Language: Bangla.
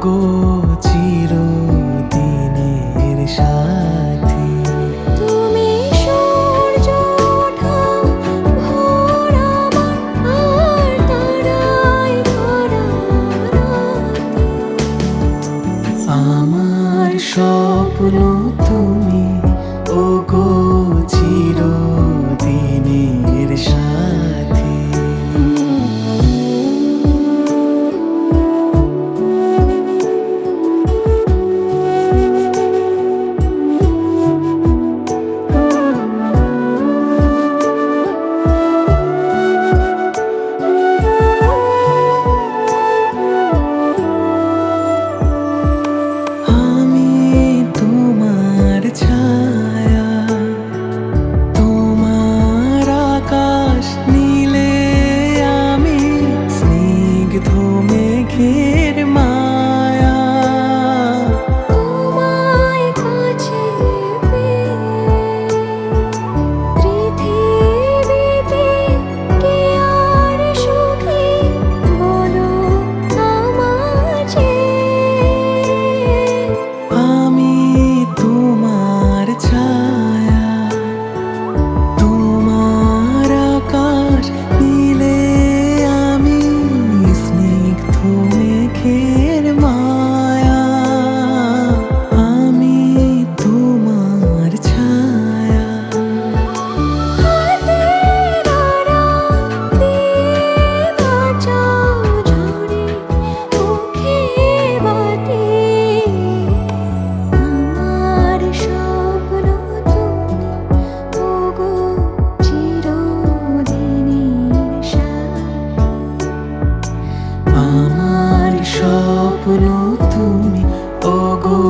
ওগো চিরদিনের সাথী। তুমি সূর্য ওঠা ভোর আমার, আর তারায় ভরা রাতি। আমার স্বপ্ন তুমি, ওগো চিরদিনের সাথী। আমি তোমার ছায়া, তোমার আকাশ নীলে আমি স্নিগ্ধ মেঘের মায়া। তোমায় কাছে পেয়ে পৃথিবীতে কে আর সুখী বলো আমাকে। আমি তোমার ছায়া, তোমার আকাশ নীলে আমি স্নিগ্ধ মেঘের মায়া। আমি তোমার ছায়া। হাতের আড়াল দিয়ে বাঁচাও ঝরে মুখে বাতি। আমার স্বপ্ন তুমি, ওগো চিরদিনের সাথী। আমার স্বপ্ন তুমি, ওগো